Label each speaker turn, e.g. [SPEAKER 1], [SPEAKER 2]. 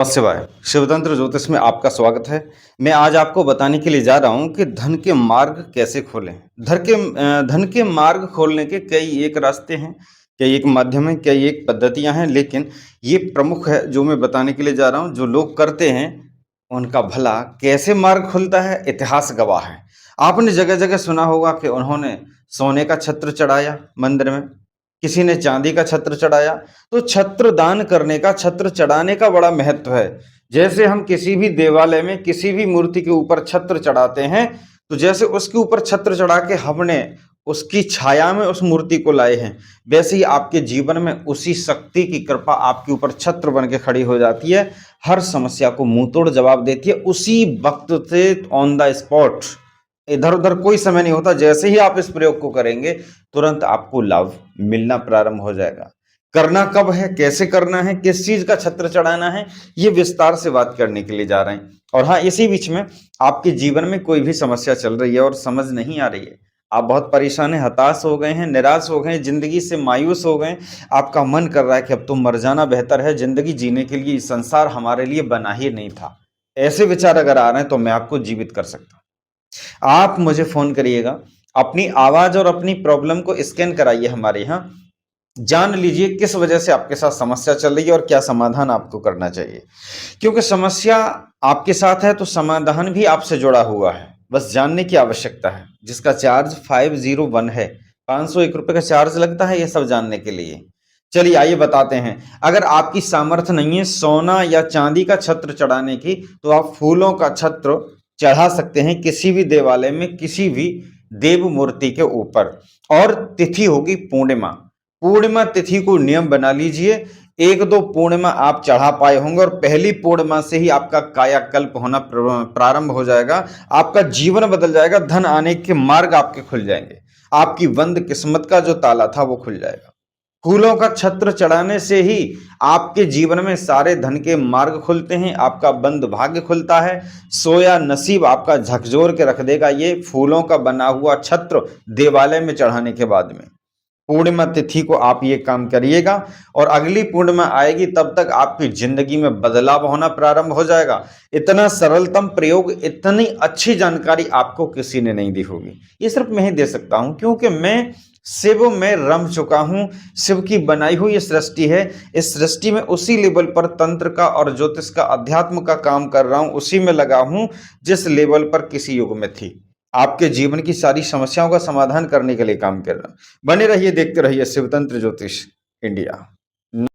[SPEAKER 1] नमस्ते। शिवतंत्र ज्योतिष में आपका स्वागत है। मैं आज आपको बताने के लिए जा रहा हूं कि धन के मार्ग कैसे खोलें। धन के मार्ग खोलने के कई एक रास्ते हैं, कई एक माध्यम है, कई एक पद्धतियां हैं, लेकिन ये प्रमुख है जो मैं बताने के लिए जा रहा हूं। जो लोग करते हैं उनका भला कैसे मार्ग खुलता है, इतिहास गवाह है। आपने जगह जगह सुना होगा कि उन्होंने सोने का छत्र चढ़ाया मंदिर में, किसी ने चांदी का छत्र चढ़ाया। तो छत्र दान करने का, छत्र चढ़ाने का बड़ा महत्व है। जैसे हम किसी भी देवालय में किसी भी मूर्ति के ऊपर छत्र चढ़ाते हैं, तो जैसे उसके ऊपर छत्र चढ़ा के हमने उसकी छाया में उस मूर्ति को लाए हैं, वैसे ही आपके जीवन में उसी शक्ति की कृपा आपके ऊपर छत्र बन के खड़ी हो जाती है। हर समस्या को मुंह तोड़ जवाब देती है उसी वक्त से, ऑन द स्पॉट। इधर उधर कोई समय नहीं होता। जैसे ही आप इस प्रयोग को करेंगे, तुरंत आपको लाभ मिलना प्रारंभ हो जाएगा। करना कब है, कैसे करना है, किस चीज का छत्र चढ़ाना है, ये विस्तार से बात करने के लिए जा रहे हैं। और हाँ, इसी बीच में आपके जीवन में कोई भी समस्या चल रही है और समझ नहीं आ रही है, आप बहुत परेशान हैं, हताश हो गए हैं, निराश हो गए हैं, जिंदगी से मायूस हो गए, आपका मन कर रहा है कि अब तो मर जाना बेहतर है, जिंदगी जीने के लिए संसार हमारे लिए बना ही नहीं था, ऐसे विचार अगर आ रहे हैं तो मैं आपको जीवित कर सकता हूं। आप मुझे फोन करिएगा, अपनी आवाज और अपनी प्रॉब्लम को स्कैन कराइए हमारे यहाँ, जान लीजिए किस वजह से आपके साथ समस्या चल रही है और क्या समाधान आपको करना चाहिए। क्योंकि समस्या आपके साथ है तो समाधान भी आपसे जुड़ा हुआ है, बस जानने की आवश्यकता है। जिसका चार्ज 501 है, 501 रुपए का चार्ज लगता है ये सब जानने के लिए। चलिए आइए बताते हैं। अगर आपकी सामर्थ्य नहीं है सोना या चांदी का छत्र चढ़ाने की, तो आप फूलों का छत्र चढ़ा सकते हैं किसी भी देवालय में, किसी भी देव मूर्ति के ऊपर। और तिथि होगी पूर्णिमा। पूर्णिमा तिथि को नियम बना लीजिए। एक दो पूर्णिमा आप चढ़ा पाए होंगे और पहली पूर्णिमा से ही आपका कायाकल्प होना प्रारंभ हो जाएगा। आपका जीवन बदल जाएगा, धन आने के मार्ग आपके खुल जाएंगे, आपकी बंद किस्मत का जो ताला था वो खुल जाएगा। फूलों का छत्र चढ़ाने से ही आपके जीवन में सारे धन के मार्ग खुलते हैं, आपका बंद भाग्य खुलता है, सोया नसीब आपका झकझोर के रख देगा ये फूलों का बना हुआ छत्र देवालय में चढ़ाने के बाद में। पूर्णिमा तिथि को आप ये काम करिएगा और अगली पूर्णिमा आएगी तब तक आपकी जिंदगी में बदलाव होना प्रारंभ हो जाएगा। इतना सरलतम प्रयोग, इतनी अच्छी जानकारी आपको किसी ने नहीं दी होगी। ये सिर्फ मैं ही दे सकता हूं, क्योंकि मैं शिव में रम चुका हूं। शिव की बनाई हुई ये सृष्टि है, इस सृष्टि में उसी लेवल पर तंत्र का और ज्योतिष का, अध्यात्म का काम कर रहा हूं, उसी में लगा हूं जिस लेवल पर किसी युग में थी। आपके जीवन की सारी समस्याओं का समाधान करने के लिए काम कर रहा हूं। बने रहिए, देखते रहिए शिवतंत्र ज्योतिष इंडिया।